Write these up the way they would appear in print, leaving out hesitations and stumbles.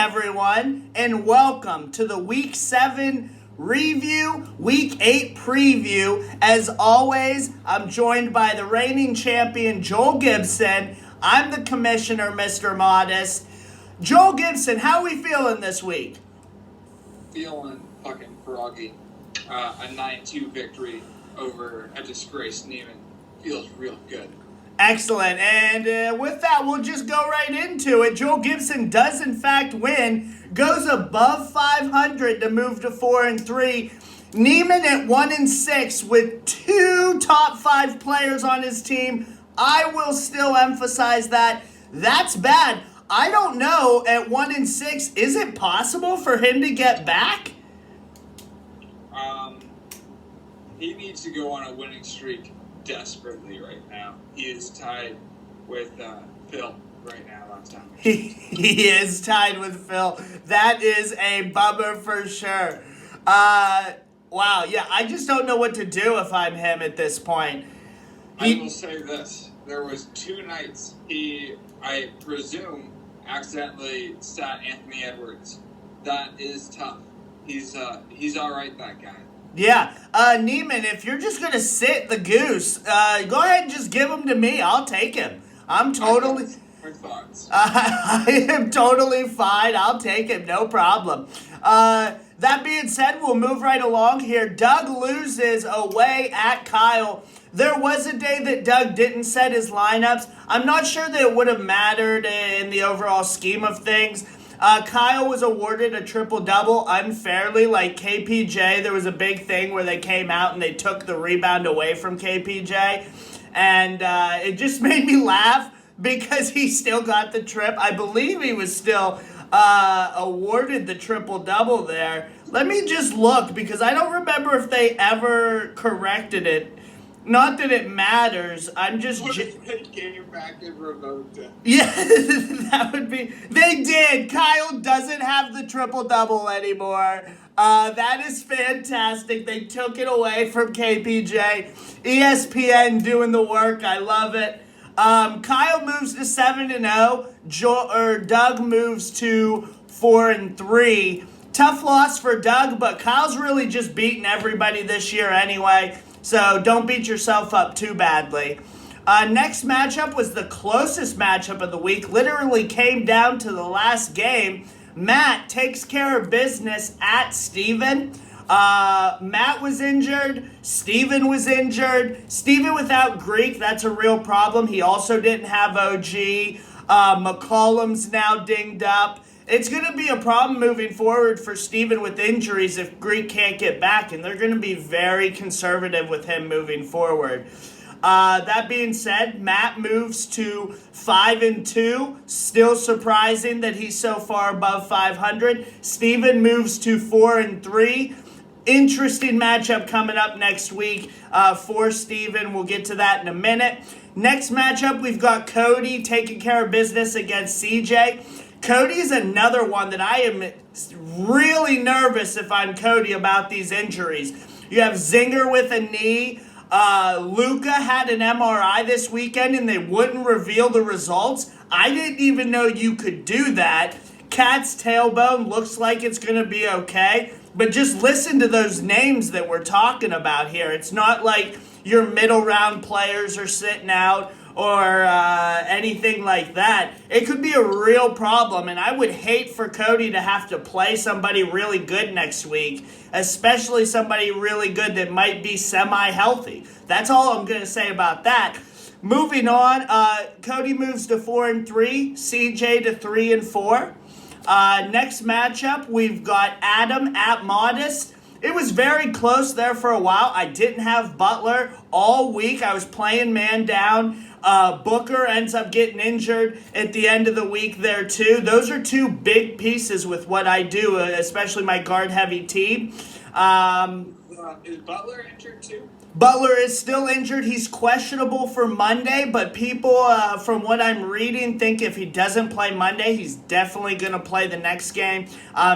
everyone, and welcome to the Week 7 review, Week 8 preview. As always, I'm joined by the reigning champion, Joel Gibson. I'm the commissioner, Mr. Modest. Joel Gibson, how are we feeling this week? Feeling fucking froggy. A 9-2 victory over a disgraced Neiman feels real good. Excellent. And with that, we'll just go right into it. Joel Gibson does, in fact, win. Goes above 500 to move to 4-3. Neiman at 1-6 with 2 top 5 players on his team. I will still emphasize that. That's bad. I don't know, at 1-6, is it possible for him to get back? He needs to go on a winning streak desperately right now. He is tied with Phil right now last time. He is tied with Phil. That is a bummer for sure. Wow, yeah, I just don't know what to do if I'm him at this point. I will say this. There was 2 nights I presume, accidentally sat Anthony Edwards. That is tough. He's all right, that guy. Yeah, Neiman, if you're just going to sit the goose, go ahead and just give him to me. I'll take him. I'm totally... My thoughts. I am totally fine. I'll take him. No problem. That being said, we'll move right along here. Doug loses away at Kyle. There was a day that Doug didn't set his lineups. I'm not sure that it would have mattered in the overall scheme of things. Kyle was awarded a triple-double unfairly, like KPJ. There was a big thing where they came out and they took the rebound away from KPJ. And it just made me laugh because he still got the trip. I believe he was still awarded the triple-double there. Let me just look because I don't remember if they ever corrected it. Not that it matters. I'm just... What if they came back and revoked it? Yeah, that would be... They did. Kyle doesn't have the triple-double anymore. That is fantastic. They took it away from KPJ. ESPN doing the work. I love it. Kyle moves to 7-0. Doug moves to 4-3. Tough loss for Doug, but Kyle's really just beaten everybody this year anyway. So don't beat yourself up too badly. Next matchup was the closest matchup of the week. Literally came down to the last game. Matt takes care of business at Steven. Matt was injured. Steven was injured. Steven without Greek, that's a real problem. He also didn't have OG. McCollum's now dinged up. It's going to be a problem moving forward for Steven with injuries if Greek can't get back, and they're going to be very conservative with him moving forward. That being said, Matt moves to 5-2. Still surprising that he's so far above 500. Steven moves to 4-3. Interesting matchup coming up next week for Steven. We'll get to that in a minute. Next matchup, we've got Cody taking care of business against CJ. Cody is another one that I am really nervous if I'm Cody about these injuries. You have Zinger with a knee. Luka had an MRI this weekend and they wouldn't reveal the results. I didn't even know you could do that. Cat's tailbone looks like it's going to be okay. But just listen to those names that we're talking about here. It's not like your middle round players are sitting out or anything like that. It could be a real problem, and I would hate for Cody to have to play somebody really good next week, especially somebody really good that might be semi-healthy. That's all I'm going to say about that. Moving on, Cody moves to 4-3, CJ to 3-4. Next matchup, we've got Adam at Modest. It was very close there for a while. I didn't have Butler all week. I was playing man down. Booker ends up getting injured at the end of the week there too. Those are 2 big pieces with what I do, especially my guard-heavy team. Is Butler injured too? Butler is still injured. He's questionable for Monday, but people, from what I'm reading, think if he doesn't play Monday, he's definitely going to play the next game.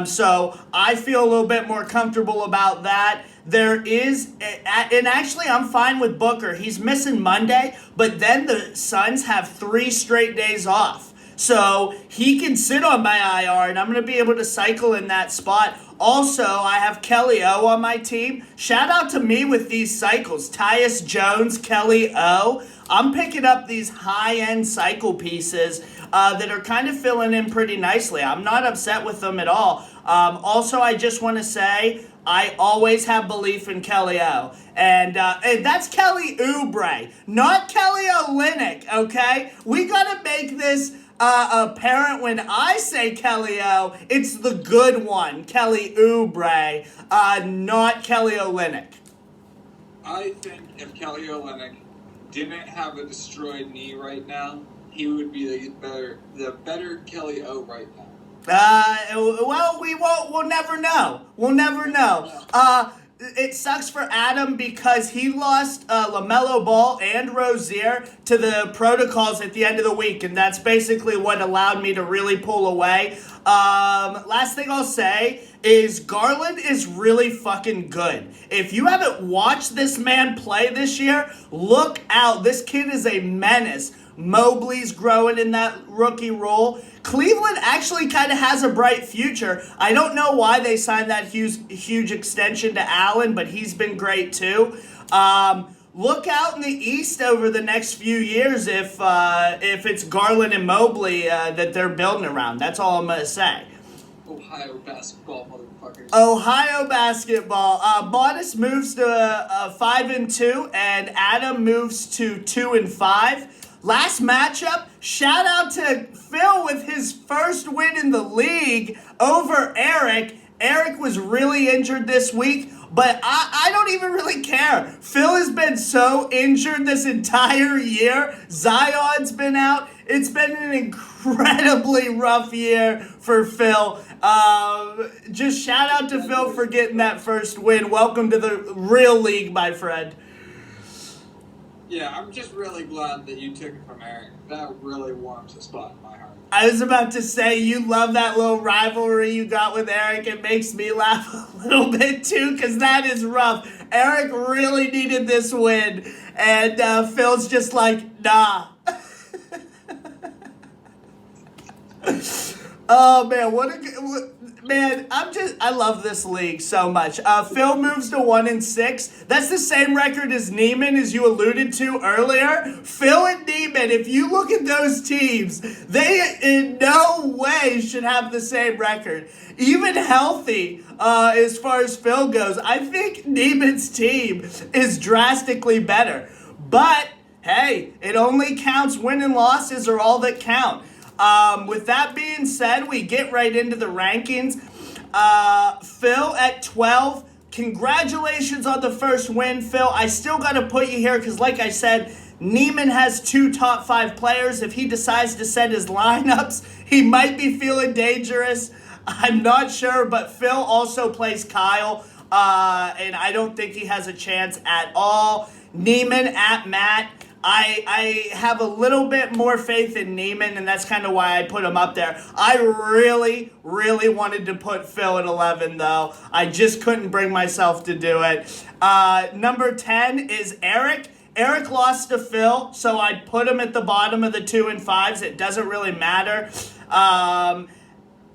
So I feel a little bit more comfortable about that. There is, and actually I'm fine with Booker. He's missing Monday, but then the Suns have 3 straight days off. So he can sit on my IR, and I'm going to be able to cycle in that spot. Also, I have Kelly O on my team. Shout out to me with these cycles. Tyus Jones, Kelly O. I'm picking up these high-end cycle pieces that are kind of filling in pretty nicely. I'm not upset with them at all. Also, I just want to say I always have belief in Kelly O. And that's Kelly Oubre, not Kelly Olynyk, okay? We got to make this apparent when I say Kelly O, it's the good one, Kelly Oubre, not Kelly Olynyk. I think if Kelly Olynyk didn't have a destroyed knee right now, he would be the better Kelly O right now. Well, we'll never know. We'll never know. It sucks for Adam because he lost LaMelo Ball and Rozier to the protocols at the end of the week, and that's basically what allowed me to really pull away. Last thing I'll say is Garland is really fucking good. If you haven't watched this man play this year, look out. This kid is a menace. Mobley's growing in that rookie role. Cleveland actually kind of has a bright future. I don't know why they signed that huge extension to Allen, but he's been great too. Look out in the East over the next few years if it's Garland and Mobley that they're building around. That's all I'm going to say. Ohio basketball, motherfuckers. Ohio basketball. Modest moves to 5-2, and Adam moves to 2-5. Last matchup, shout out to Phil with his first win in the league over Eric. Eric was really injured this week, but I don't even really care. Phil has been so injured this entire year. Zion's been out. It's been an incredibly rough year for Phil. Just shout out to Phil for getting that first win. Welcome to the real league, my friend. Yeah, I'm just really glad that you took it from Eric. That really warms a spot in my heart. I was about to say, you love that little rivalry you got with Eric. It makes me laugh a little bit too, because that is rough. Eric really needed this win, and Phil's just like, nah. Oh, man, man, I love this league so much. Phil moves to 1-6. That's the same record as Neiman, as you alluded to earlier. Phil and Neiman, if you look at those teams, they in no way should have the same record. Even healthy, as far as Phil goes, I think Neiman's team is drastically better. But, hey, it only counts. Win and losses are all that count. With that being said, we get right into the rankings. Phil at 12. Congratulations on the first win, Phil. I still got to put you here because, like I said, Neiman has 2 top 5 players. If he decides to set his lineups, he might be feeling dangerous. I'm not sure, but Phil also plays Kyle, and I don't think he has a chance at all. Neiman at Matt. I have a little bit more faith in Neiman, and that's kind of why I put him up there. I really, really wanted to put Phil at 11, though. I just couldn't bring myself to do it. Number 10 is Eric. Eric lost to Phil, so I'd put him at the bottom of the 2 and 5s. It doesn't really matter. And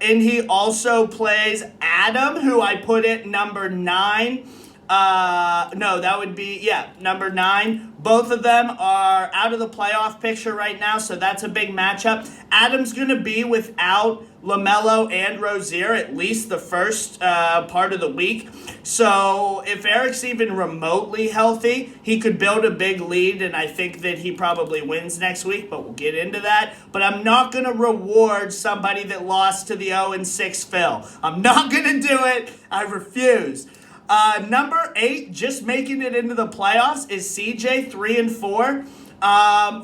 he also plays Adam, who I put at number 9. No, that would be, number 9. Both of them are out of the playoff picture right now, so that's a big matchup. Adam's going to be without LaMelo and Rozier at least the first part of the week. So if Eric's even remotely healthy, he could build a big lead, and I think that he probably wins next week, but we'll get into that. But I'm not going to reward somebody that lost to the 0-6 Phil. I'm not going to do it. I refuse. Number 8, just making it into the playoffs, is CJ, 3-4.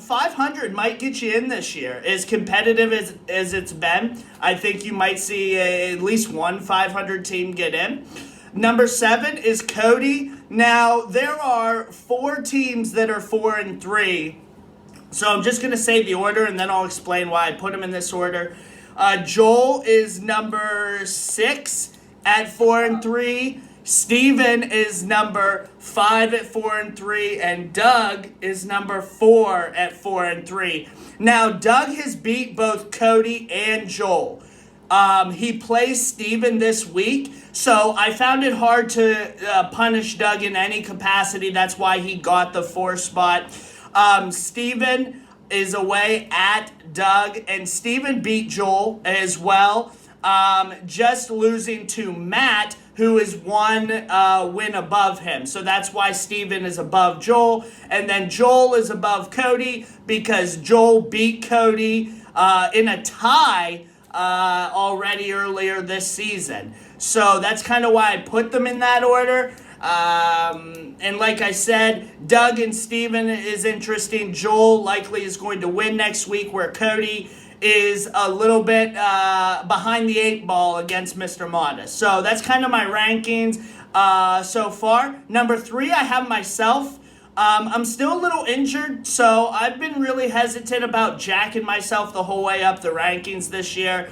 500 might get you in this year. As competitive as it's been, I think you might see at least one 500 team get in. Number 7 is Cody. Now, there are 4 teams that are 4-3. So I'm just going to say the order, and then I'll explain why I put them in this order. Joel is number 6 at 4-3. Steven is number 5 at 4-3, and Doug is number 4 at 4-3. Now, Doug has beat both Cody and Joel. He plays Steven this week, so I found it hard to punish Doug in any capacity. That's why he got the 4 spot. Steven is away at Doug, and Steven beat Joel as well, just losing to Matt, who is 1 win above him. So that's why Steven is above Joel, and then Joel is above Cody because Joel beat Cody in a tie already earlier this season. So that's kind of why I put them in that order. And like I said, Doug and Steven is interesting. Joel likely is going to win next week, where Cody is a little bit behind the 8 ball against Mr. Modest. So that's kind of my rankings so far. Number 3, I have myself. I'm still a little injured, so I've been really hesitant about jacking myself the whole way up the rankings this year.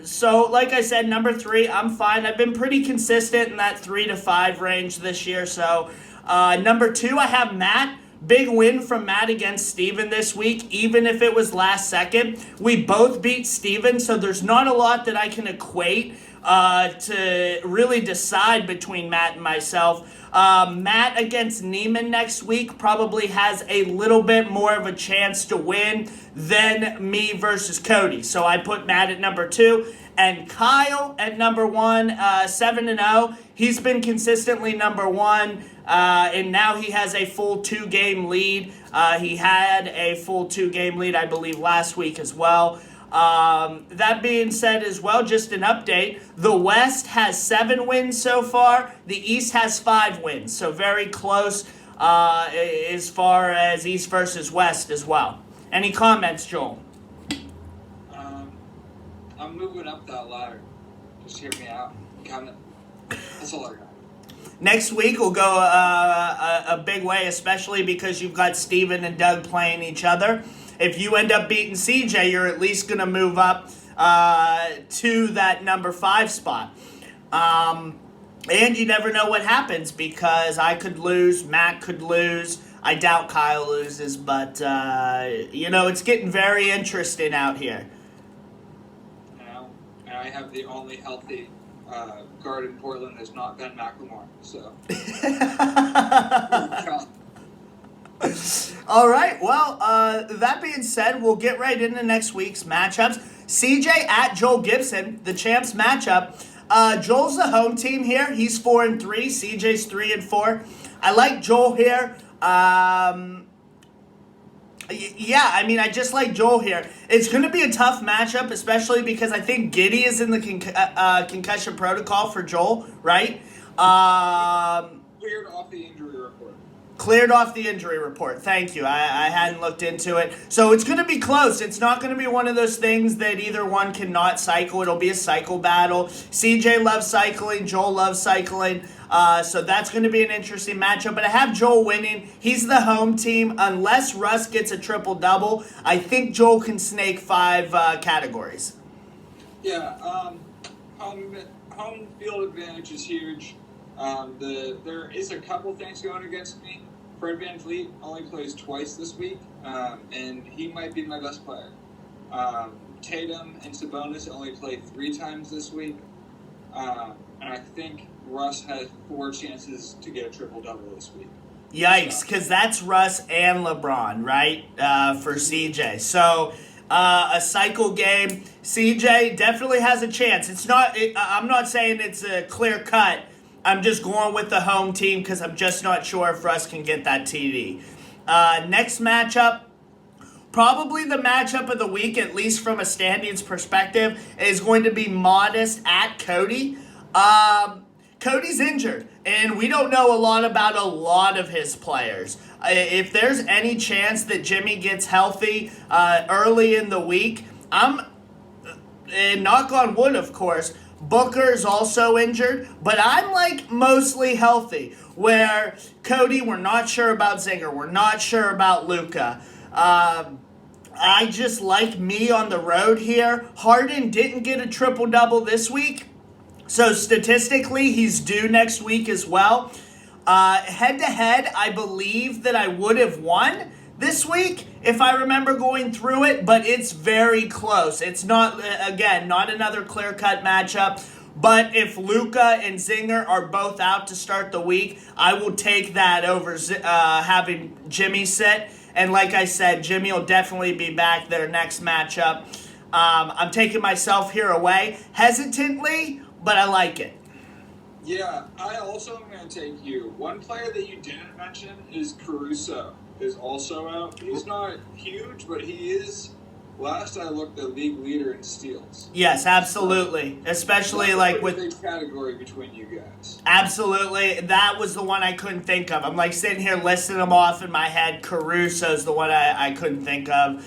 So like I said, number 3, I'm fine. I've been pretty consistent in that 3 to 5 range this year. So number 2, I have Matt. Big win from Matt against Steven this week, even if it was last second. We both beat Steven, so there's not a lot that I can equate to really decide between Matt and myself. Matt against Neiman next week probably has a little bit more of a chance to win than me versus Cody. So I put Matt at number 2. And Kyle at number 1, 7-0. He's been consistently number 1, and now he has a full 2-game lead. He had a full 2-game lead, I believe, last week as well. That being said as well, just an update, the West has 7 wins so far. The East has 5 wins, so very close as far as East versus West as well. Any comments, Joel? I'm moving up that ladder. Just hear me out. Coming. That's all I got. Next week will go a big way, especially because you've got Steven and Doug playing each other. If you end up beating CJ, you're at least going to move up to that number 5 spot. And you never know what happens, because I could lose, Matt could lose. I doubt Kyle loses, but, it's getting very interesting out here. I have the only healthy guard in Portland is not Ben McLemore, so. All right, well, that being said, we'll get right into next week's matchups. CJ at Joel Gibson, the champs matchup. Joel's the home team here. He's 4-3. CJ's 3-4. I like Joel here. Yeah, I just like Joel here. It's going to be a tough matchup, especially because I think Giddy is in the concussion protocol for Joel, right? Cleared off the injury report. Cleared off the injury report. Thank you. I hadn't looked into it. So it's going to be close. It's not going to be one of those things that either one cannot cycle. It'll be a cycle battle. CJ loves cycling. Joel loves cycling. So that's going to be an interesting matchup. But I have Joel winning. He's the home team. Unless Russ gets a triple-double, I think Joel can snake 5 categories. Yeah, home field advantage is huge. There is a couple things going against me. Fred VanVleet only plays twice this week, and he might be my best player. Tatum and Sabonis only play 3 times this week, and I think Russ has 4 chances to get a triple-double this week. Yikes, because that's Russ and LeBron, right, for CJ. So a cycle game. CJ definitely has a chance. I'm not saying it's a clear cut. I'm just going with the home team because I'm just not sure if Russ can get that TD. Next matchup, probably the matchup of the week, at least from a standings perspective, is going to be Modest at Cody. Cody's injured, and we don't know a lot about a lot of his players. If there's any chance that Jimmy gets healthy early in the week, and knock on wood, of course, Booker's also injured, but I'm mostly healthy. Where Cody, we're not sure about Zinger, we're not sure about Luka. I just like me on the road here. Harden didn't get a triple-double this week. So statistically, he's due next week as well. Head to head, I believe that I would have won this week if I remember going through it, but it's very close. It's not, again, not another clear-cut matchup. But if Luka and Zinger are both out to start the week, I will take that over having Jimmy sit. And like I said, Jimmy will definitely be back their next matchup. I'm taking myself here away hesitantly, but I like it. Yeah, I also am going to take you. One player that you didn't mention is Caruso, is also out. He's not huge, but he is, last I looked, the league leader in steals. Yes, absolutely. Especially That's like a with... big category between you guys. Absolutely. That was the one I couldn't think of. I'm like sitting here listing them off in my head. Caruso's the one I couldn't think of.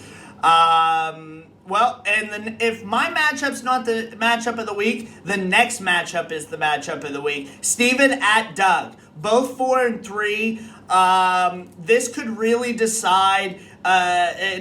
Well, and then if my matchup's not the matchup of the week, the next matchup is the matchup of the week. Steven at Doug. Both 4-3. This could really decide,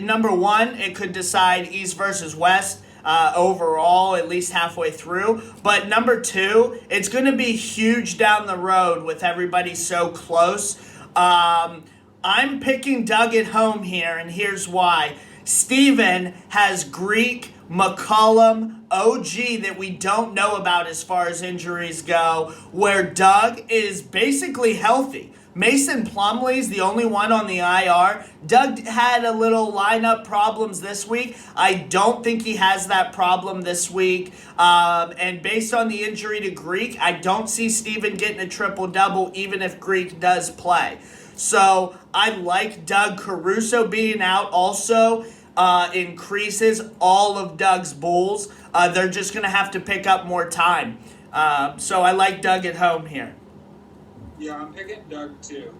number one, it could decide East versus West. Overall, at least halfway through. But number two, it's going to be huge down the road with everybody so close. I'm picking Doug at home here, and here's why. Steven has Greek, McCollum, OG that we don't know about as far as injuries go, where Doug is basically healthy. Mason Plumlee's the only one on the IR. Doug had a little lineup problems this week. I don't think he has that problem this week. And based on the injury to Greek, I don't see Steven getting a triple-double even if Greek does play. So I like Doug. Caruso being out also increases all of Doug's Bulls. They're just going to have to pick up more time. So I like Doug at home here. Yeah, I'm picking Doug too.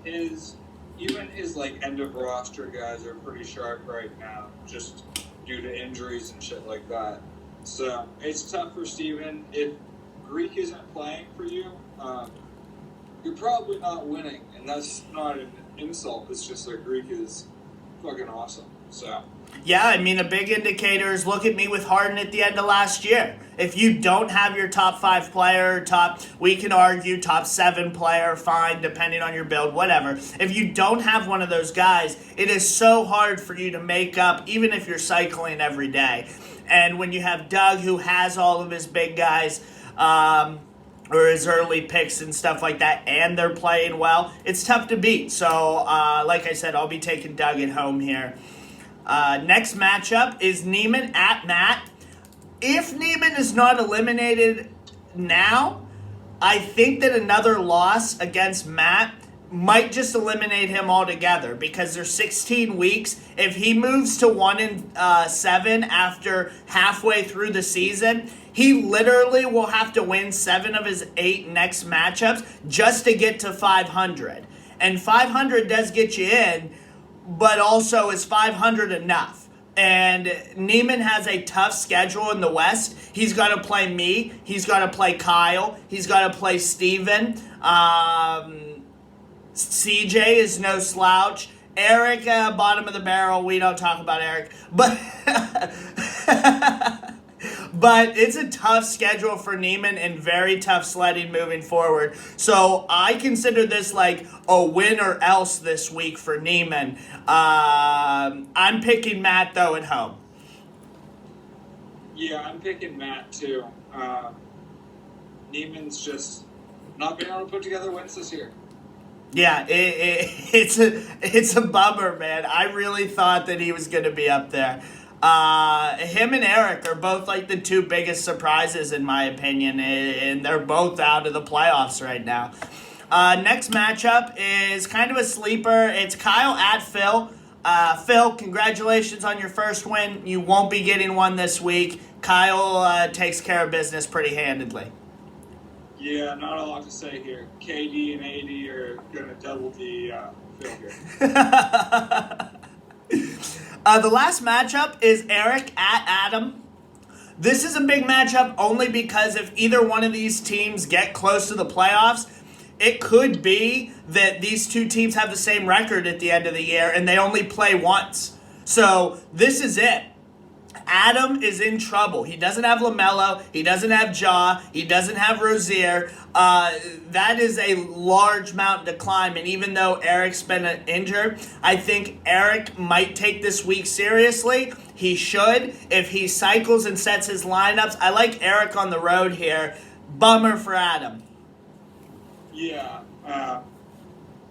Even his like end of roster guys are pretty sharp right now, just due to injuries and shit like that. So it's tough for Steven. If Greek isn't playing for you, you're probably not winning, and that's not an insult. It's just that Greek is fucking awesome. So yeah, I mean, a big indicator is look at me with Harden at the end of last year. If you don't have your top 5 player, we can argue top 7 player, fine, depending on your build, whatever. If you don't have one of those guys, it is so hard for you to make up, even if you're cycling every day. And when you have Doug, who has all of his big guys, or his early picks and stuff like that, and they're playing well, it's tough to beat. So, like I said, I'll be taking Doug at home here. Next matchup is Neiman at Matt. If Neiman is not eliminated now, I think that another loss against Matt might just eliminate him altogether because there's 16 weeks. If he moves to 1-7 after halfway through the season, he literally will have to win 7 of his 8 next matchups just to get to 500. And 500 does get you in, but also is 500 enough? And Neiman has a tough schedule in the West. He's got to play me. He's got to play Kyle. He's got to play Steven. CJ is no slouch. Eric, bottom of the barrel. We don't talk about Eric. But but it's a tough schedule for Neiman and very tough sledding moving forward. So I consider this like a win or else this week for Neiman. I'm picking Matt, though, at home. Yeah, I'm picking Matt, too. Neiman's just not been able to put together wins this year. Yeah, it's a bummer, man. I really thought that he was going to be up there. Him and Eric are both like the 2 biggest surprises in my opinion, and they're both out of the playoffs right now. Next matchup is kind of a sleeper. It's Kyle at Phil. Phil, congratulations on your first win. You won't be getting one this week. Kyle takes care of business pretty handedly. Yeah, not a lot to say here. KD and AD are going to double the Phil here. The last matchup is Eric at Adam. This is a big matchup only because if either one of these teams get close to the playoffs, it could be that these 2 teams have the same record at the end of the year and they only play once. So this is it. Adam is in trouble. He doesn't have LaMelo. He doesn't have Ja. He doesn't have Rozier. That is a large mountain to climb. And even though Eric's been injured, I think Eric might take this week seriously. He should. If he cycles and sets his lineups, I like Eric on the road here. Bummer for Adam. Yeah,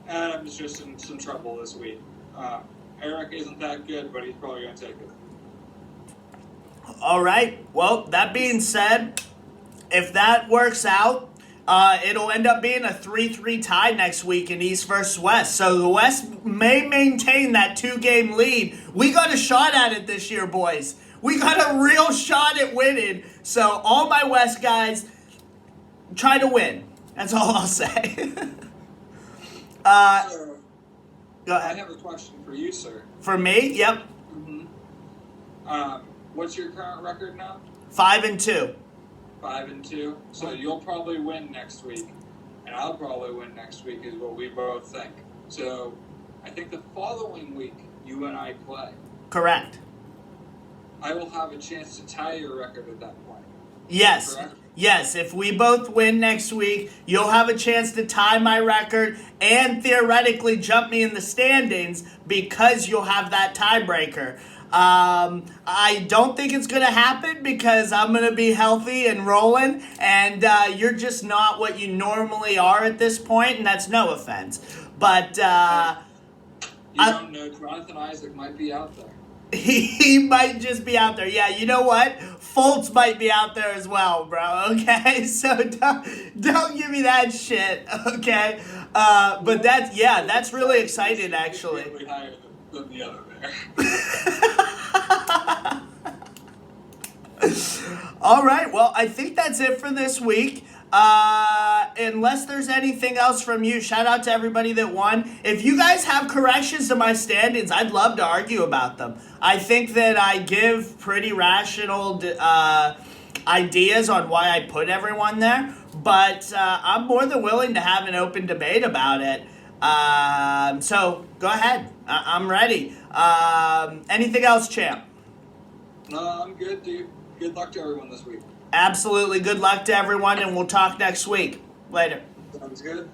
Adam's just in some trouble this week. Eric isn't that good, but he's probably going to take it. All right. Well, that being said, if that works out, it'll end up being a 3-3 tie next week in East versus West. So the West may maintain that 2-game lead. We got a shot at it this year, boys. We got a real shot at winning. So all my West guys, try to win. That's all I'll say. So, Go I ahead. have a question for you, sir. For me, yep, What's your current record now? 5-2. 5-2. So you'll probably win next week, and I'll probably win next week, is what we both think. So I think the following week you and I play. Correct. I will have a chance to tie your record at that point. Yes. Correct? Yes, if we both win next week, you'll have a chance to tie my record and theoretically jump me in the standings because you'll have that tiebreaker. I don't think it's going to happen because I'm going to be healthy and rolling, and you're just not what you normally are at this point, and that's no offense. But You don't know, Jonathan Isaac might be out there. he might just be out there. Yeah, you know what? Fultz might be out there as well, bro, okay? So don't give me that shit, okay? But that's really exciting, actually. Really higher than the other there. All right, well, I think that's it for this week. Unless there's anything else from you, shout out to everybody that won. If you guys have corrections to my standings, I'd love to argue about them. I think that I give pretty rational ideas on why I put everyone there, but I'm more than willing to have an open debate about it. So go ahead. I'm ready. Anything else, champ? No, I'm good, dude. Good luck to everyone this week. Absolutely. Good luck to everyone, and we'll talk next week. Later. Sounds good.